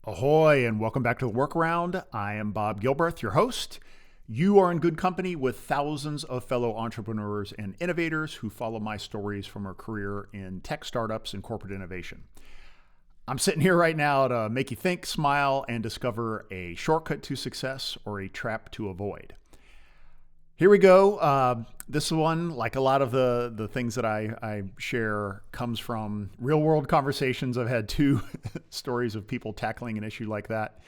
Ahoy, and welcome back to the Workaround. I am Bob Gilbert, your host. You are in good company with thousands of fellow entrepreneurs and innovators who follow my stories from a career in tech startups and corporate innovation. I'm sitting here right now to make you think, smile, and discover a shortcut to success or a trap to avoid. Here we go. This one, like a lot of the things that I share, comes from real world conversations. I've had two stories of people tackling an issue like that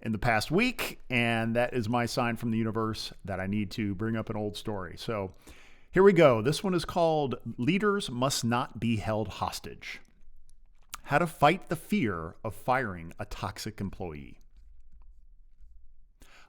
in the past week, and that is my sign from the universe that I need to bring up an old story. So here we go. This one is called Leaders Must Not Be Held Hostage. How to Fight the Fear of Firing a Toxic Employee.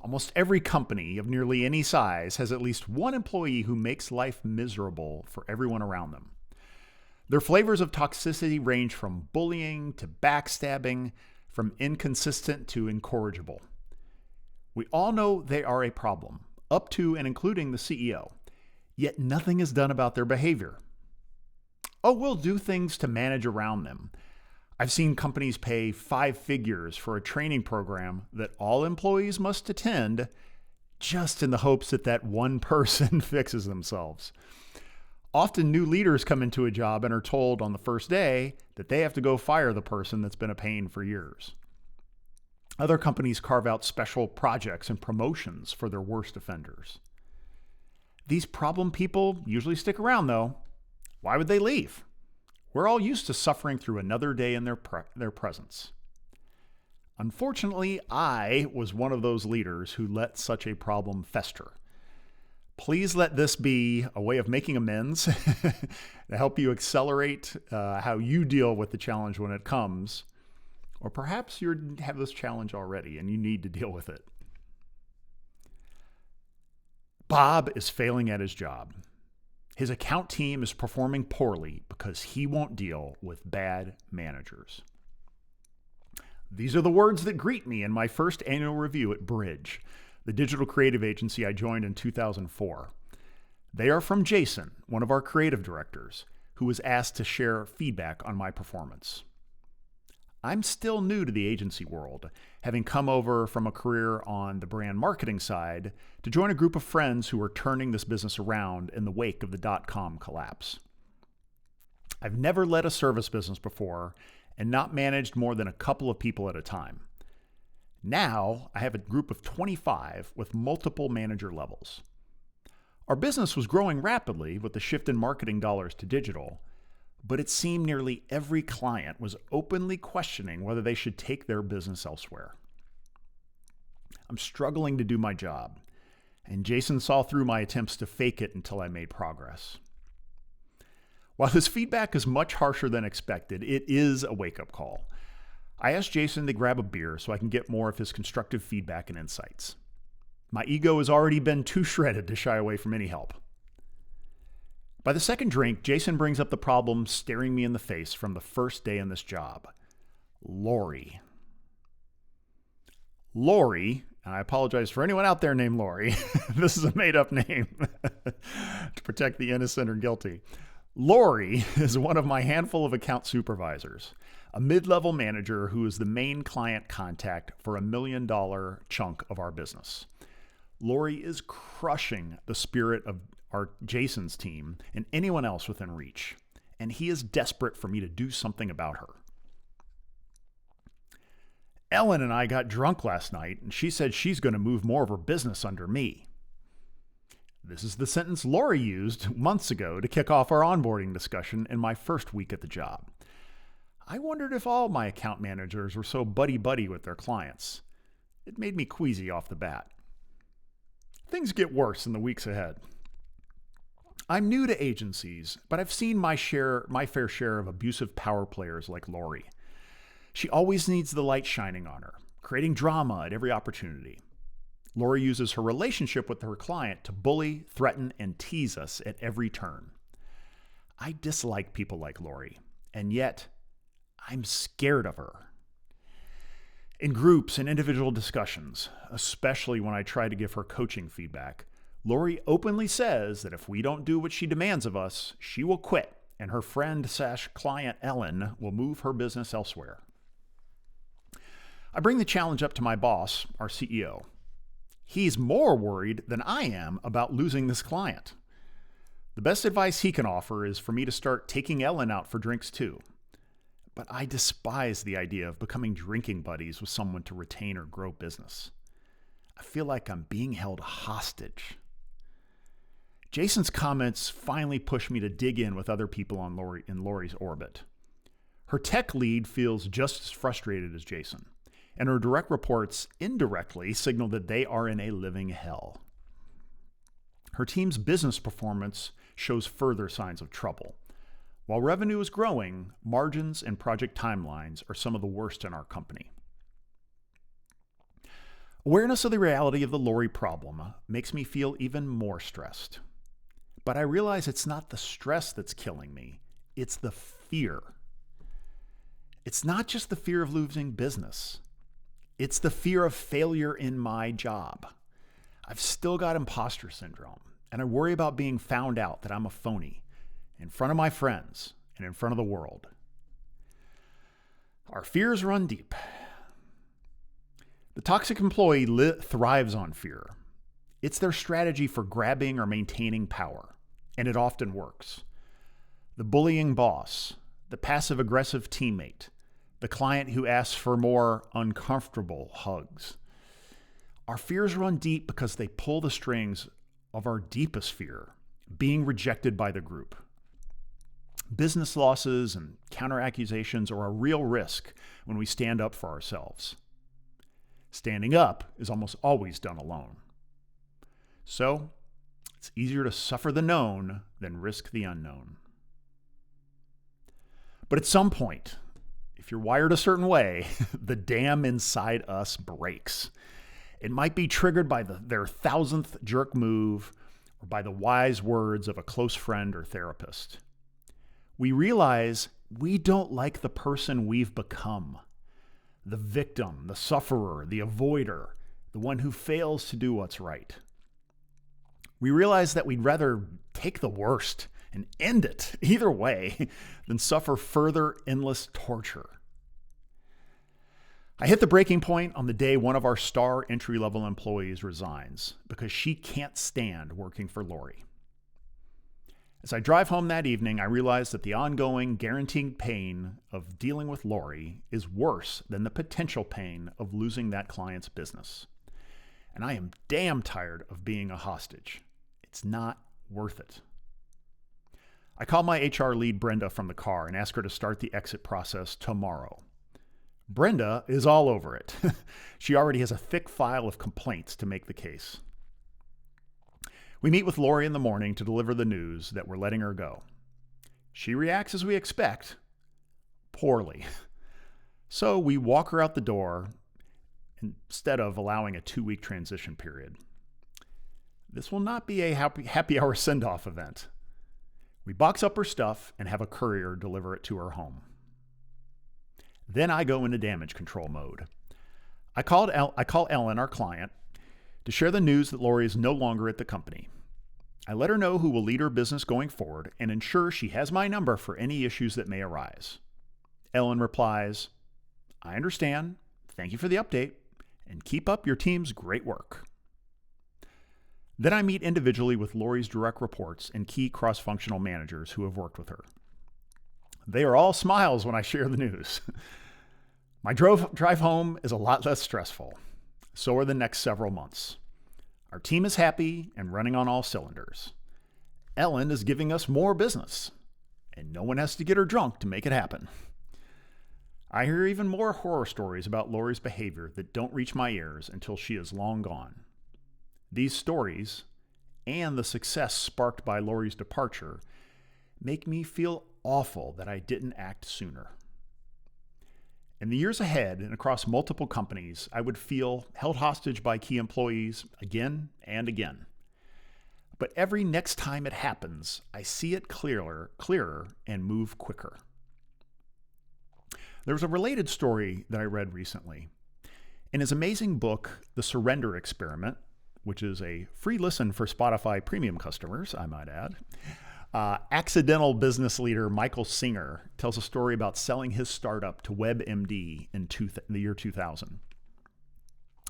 Almost every company of nearly any size has at least one employee who makes life miserable for everyone around them. Their flavors of toxicity range from bullying to backstabbing, from inconsistent to incorrigible. We all know they are a problem, up to and including the CEO, yet nothing is done about their behavior. Oh, we'll do things to manage around them. I've seen companies pay 5 figures for a training program that all employees must attend just in the hopes that that one person fixes themselves. Often new leaders come into a job and are told on the first day that they have to go fire the person that's been a pain for years. Other companies carve out special projects and promotions for their worst offenders. These problem people usually stick around though. Why would they leave? We're all used to suffering through another day in their presence. Unfortunately, I was one of those leaders who let such a problem fester. Please let this be a way of making amends to help you accelerate how you deal with the challenge when it comes. Or perhaps you have this challenge already and you need to deal with it. Bob is failing at his job. His account team is performing poorly because he won't deal with bad managers. These are the words that greet me in my first annual review at Bridge, the digital creative agency I joined in 2004. They are from Jason, one of our creative directors, who was asked to share feedback on my performance. I'm still new to the agency world, having come over from a career on the brand marketing side to join a group of friends who are turning this business around in the wake of the dot-com collapse. I've never led a service business before and not managed more than a couple of people at a time. Now, I have a group of 25 with multiple manager levels. Our business was growing rapidly with the shift in marketing dollars to digital, but it seemed nearly every client was openly questioning whether they should take their business elsewhere. I'm struggling to do my job, and Jason saw through my attempts to fake it until I made progress. While his feedback is much harsher than expected, it is a wake-up call. I asked Jason to grab a beer so I can get more of his constructive feedback and insights. My ego has already been too shredded to shy away from any help. By the second drink, Jason brings up the problem staring me in the face from the first day in this job. Lori. Lori, and I apologize for anyone out there named Lori. This is a made-up name to protect the innocent or guilty. Lori is one of my handful of account supervisors, a mid-level manager who is the main client contact for $1 million chunk of our business. Lori is crushing the spirit of our Jason's team and anyone else within reach, and he is desperate for me to do something about her. Ellen and I got drunk last night, and she said she's going to move more of her business under me. This is the sentence Lori used months ago to kick off our onboarding discussion in my first week at the job. I wondered if all my account managers were so buddy-buddy with their clients. It made me queasy off the bat. Things get worse in the weeks ahead. I'm new to agencies, but I've seen my fair share of abusive power players like Lori. She always needs the light shining on her, creating drama at every opportunity. Lori uses her relationship with her client to bully, threaten, and tease us at every turn. I dislike people like Lori, and yet I'm scared of her. In groups and individual discussions, especially when I try to give her coaching feedback, Lori openly says that if we don't do what she demands of us, she will quit and her friend/client Ellen will move her business elsewhere. I bring the challenge up to my boss, our CEO. He's more worried than I am about losing this client. The best advice he can offer is for me to start taking Ellen out for drinks too. But I despise the idea of becoming drinking buddies with someone to retain or grow business. I feel like I'm being held hostage. Jason's comments finally push me to dig in with other people in Lori's orbit. Her tech lead feels just as frustrated as Jason, and her direct reports indirectly signal that they are in a living hell. Her team's business performance shows further signs of trouble. While revenue is growing, margins and project timelines are some of the worst in our company. Awareness of the reality of the Lori problem makes me feel even more stressed. But I realize it's not the stress that's killing me, it's the fear. It's not just the fear of losing business. It's the fear of failure in my job. I've still got imposter syndrome, and I worry about being found out that I'm a phony in front of my friends and in front of the world. Our fears run deep. The toxic employee thrives on fear. It's their strategy for grabbing or maintaining power, and it often works. The bullying boss, the passive-aggressive teammate, the client who asks for more uncomfortable hugs. Our fears run deep because they pull the strings of our deepest fear, being rejected by the group. Business losses and counter-accusations are a real risk when we stand up for ourselves. Standing up is almost always done alone. So, it's easier to suffer the known than risk the unknown. But at some point, if you're wired a certain way, the dam inside us breaks. It might be triggered by their 1,000th jerk move or by the wise words of a close friend or therapist. We realize we don't like the person we've become. The victim, the sufferer, the avoider, the one who fails to do what's right. We realize that we'd rather take the worst and end it either way than suffer further endless torture. I hit the breaking point on the day one of our star entry-level employees resigns because she can't stand working for Lori. As I drive home that evening, I realize that the ongoing, guaranteed pain of dealing with Lori is worse than the potential pain of losing that client's business. And I am damn tired of being a hostage. It's not worth it. I call my HR lead, Brenda, from the car and ask her to start the exit process tomorrow. Brenda is all over it. She already has a thick file of complaints to make the case. We meet with Lori in the morning to deliver the news that we're letting her go. She reacts as we expect, poorly. So we walk her out the door instead of allowing a 2-week transition period. This will not be a happy hour send-off event. We box up her stuff and have a courier deliver it to her home. Then I go into damage control mode. I call Ellen, our client, to share the news that Lori is no longer at the company. I let her know who will lead her business going forward and ensure she has my number for any issues that may arise. Ellen replies, "I understand. Thank you for the update, and keep up your team's great work." Then I meet individually with Lori's direct reports and key cross-functional managers who have worked with her. They are all smiles when I share the news. My drive home is a lot less stressful. So are the next several months. Our team is happy and running on all cylinders. Ellen is giving us more business, and no one has to get her drunk to make it happen. I hear even more horror stories about Lori's behavior that don't reach my ears until she is long gone. These stories, and the success sparked by Lori's departure, make me feel awful that I didn't act sooner. In the years ahead and across multiple companies, I would feel held hostage by key employees again and again. But every next time it happens, I see it clearer, and move quicker. There's a related story that I read recently. In his amazing book, The Surrender Experiment, which is a free listen for Spotify premium customers, I might add, Accidental business leader Michael Singer tells a story about selling his startup to WebMD in the year 2000.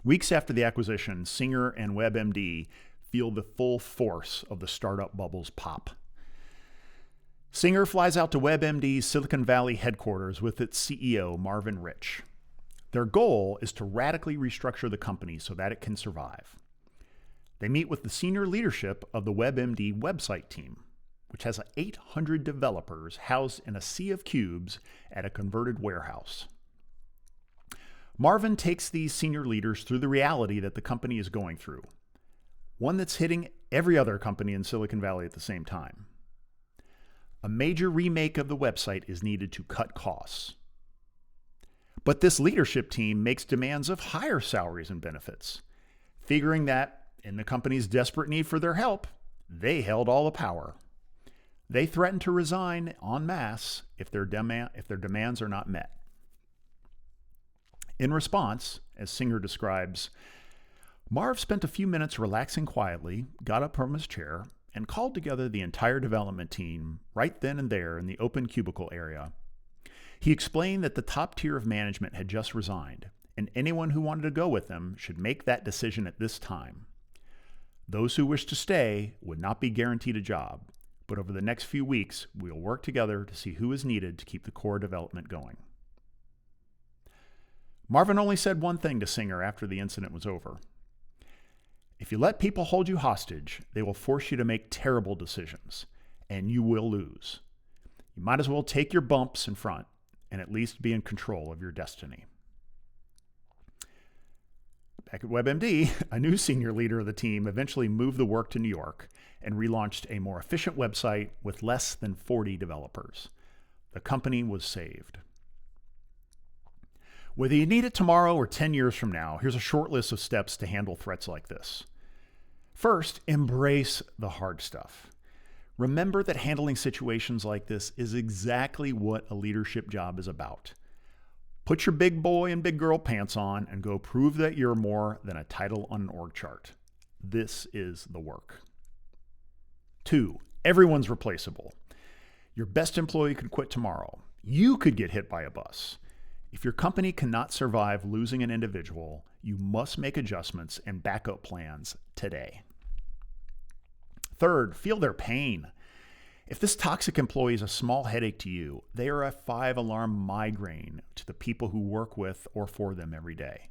Weeks after the acquisition, Singer and WebMD feel the full force of the startup bubble's pop. Singer flies out to WebMD's Silicon Valley headquarters with its CEO, Marvin Rich. Their goal is to radically restructure the company so that it can survive. They meet with the senior leadership of the WebMD website team, which has 800 developers housed in a sea of cubes at a converted warehouse. Marvin takes these senior leaders through the reality that the company is going through, one that's hitting every other company in Silicon Valley at the same time. A major remake of the website is needed to cut costs. But this leadership team makes demands of higher salaries and benefits, figuring that in the company's desperate need for their help, they held all the power. They threatened to resign en masse if their demands are not met. In response, as Singer describes, Marv spent a few minutes relaxing quietly, got up from his chair, and called together the entire development team right then and there in the open cubicle area. He explained that the top tier of management had just resigned, and anyone who wanted to go with them should make that decision at this time. Those who wish to stay would not be guaranteed a job, but over the next few weeks, we will work together to see who is needed to keep the core development going. Marvin only said one thing to Singer after the incident was over. If you let people hold you hostage, they will force you to make terrible decisions, and you will lose. You might as well take your bumps in front and at least be in control of your destiny. Back at WebMD, a new senior leader of the team eventually moved the work to New York and relaunched a more efficient website with less than 40 developers. The company was saved. Whether you need it tomorrow or 10 years from now, here's a short list of steps to handle threats like this. First, embrace the hard stuff. Remember that handling situations like this is exactly what a leadership job is about. Put your big boy and big girl pants on and go prove that you're more than a title on an org chart. This is the work. 2, everyone's replaceable. Your best employee could quit tomorrow. You could get hit by a bus. If your company cannot survive losing an individual, you must make adjustments and backup plans today. Third, feel their pain. If this toxic employee is a small headache to you, they are a 5-alarm migraine to the people who work with or for them every day.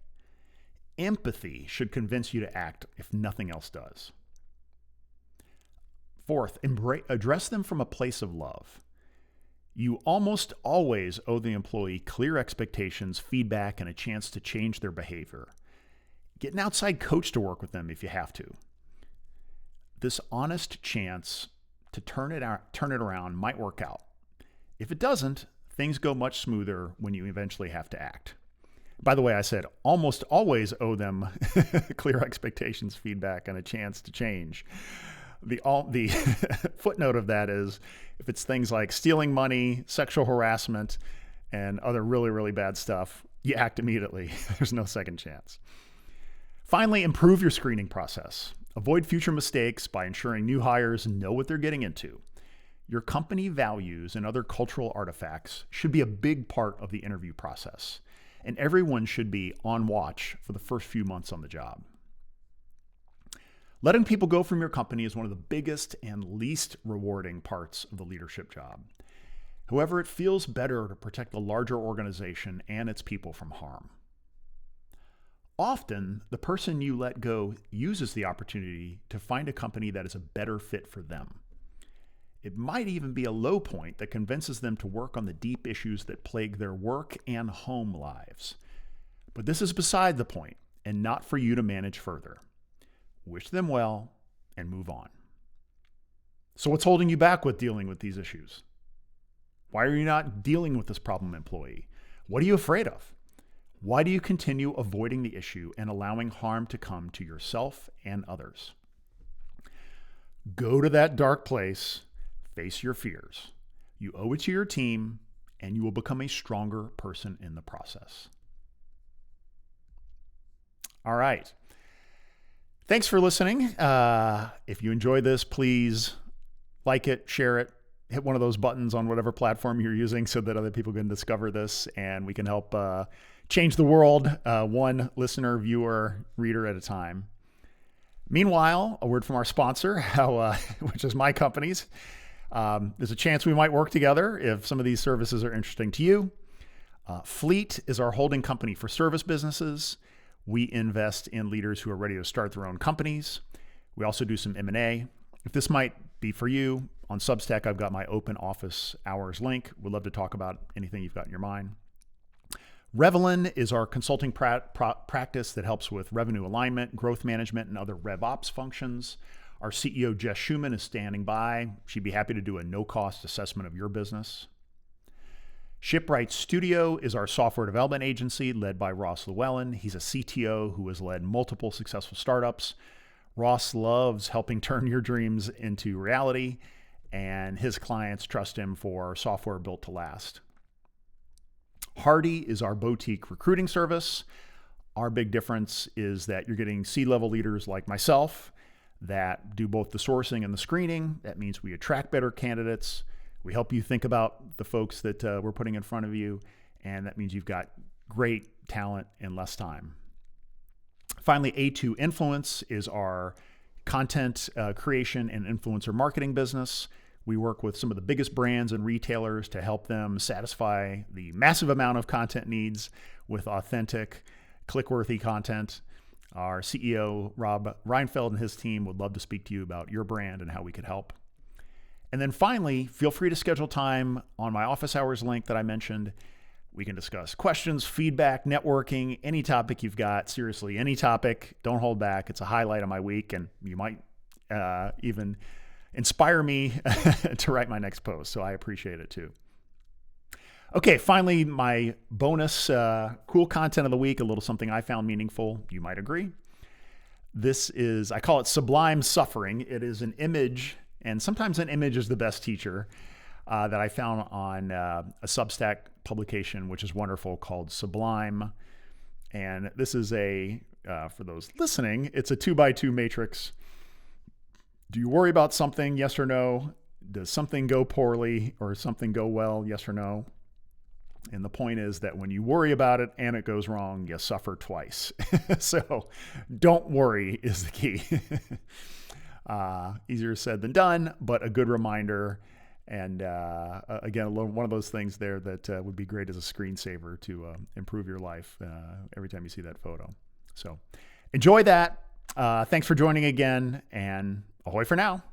Empathy should convince you to act if nothing else does. Fourth, address them from a place of love. You almost always owe the employee clear expectations, feedback, and a chance to change their behavior. Get an outside coach to work with them if you have to. This honest chance to turn it around might work out. If it doesn't, things go much smoother when you eventually have to act. By the way, I said almost always owe them clear expectations, feedback, and a chance to change. The footnote of that is if it's things like stealing money, sexual harassment, and other really, really bad stuff, you act immediately. There's no second chance. Finally, improve your screening process. Avoid future mistakes by ensuring new hires know what they're getting into. Your company values and other cultural artifacts should be a big part of the interview process, and everyone should be on watch for the first few months on the job. Letting people go from your company is one of the biggest and least rewarding parts of the leadership job. However, it feels better to protect the larger organization and its people from harm. Often, the person you let go uses the opportunity to find a company that is a better fit for them. It might even be a low point that convinces them to work on the deep issues that plague their work and home lives. But this is beside the point and not for you to manage further. Wish them well and move on. So what's holding you back with dealing with these issues? Why are you not dealing with this problem employee? What are you afraid of? Why do you continue avoiding the issue and allowing harm to come to yourself and others? Go to that dark place, face your fears. You owe it to your team, and you will become a stronger person in the process. All right. Thanks for listening. If you enjoyed this, please like it, share it, hit one of those buttons on whatever platform you're using so that other people can discover this and we can help change the world one listener, viewer, reader at a time. Meanwhile, a word from our sponsor, which is my company's. There's a chance we might work together if some of these services are interesting to you. Fleet is our holding company for service businesses. We invest in leaders who are ready to start their own companies. We also do some M&A. If this might be for you, on Substack, I've got my open office hours link. We'd love to talk about anything you've got in your mind. Revelin is our consulting practice that helps with revenue alignment, growth management, and other RevOps functions. Our CEO, Jess Schuman, is standing by. She'd be happy to do a no-cost assessment of your business. Shipwright Studio is our software development agency led by Ross Llewellyn. He's a CTO who has led multiple successful startups. Ross loves helping turn your dreams into reality, and his clients trust him for software built to last. Hardy is our boutique recruiting service. Our big difference is that you're getting C-level leaders like myself that do both the sourcing and the screening. That means we attract better candidates. We help you think about the folks that we're putting in front of you, and that means you've got great talent in less time. Finally, A2 Influence is our content creation and influencer marketing business. We work with some of the biggest brands and retailers to help them satisfy the massive amount of content needs with authentic, click-worthy content. Our CEO, Rob Reinfeld, and his team would love to speak to you about your brand and how we could help. And then finally, feel free to schedule time on my office hours link that I mentioned. We can discuss questions, feedback, networking, any topic you've got. Seriously, any topic. Don't hold back. It's a highlight of my week, and you might even inspire me to write my next post. So I appreciate it too. Okay, finally, my bonus cool content of the week, a little something I found meaningful. You might agree. This is, I call it sublime suffering. It is an image, and sometimes an image is the best teacher, that I found on a Substack publication, which is wonderful, called Sublime. And this is for those listening, it's a 2x2 matrix. Do you worry about something? Yes or no? Does something go poorly or something go well? Yes or no? And the point is that when you worry about it and it goes wrong, you suffer twice. So don't worry is the key. Easier said than done, but a good reminder. And again, one of those things there that would be great as a screensaver to improve your life every time you see that photo. So enjoy that. Thanks for joining again, and ahoy for now.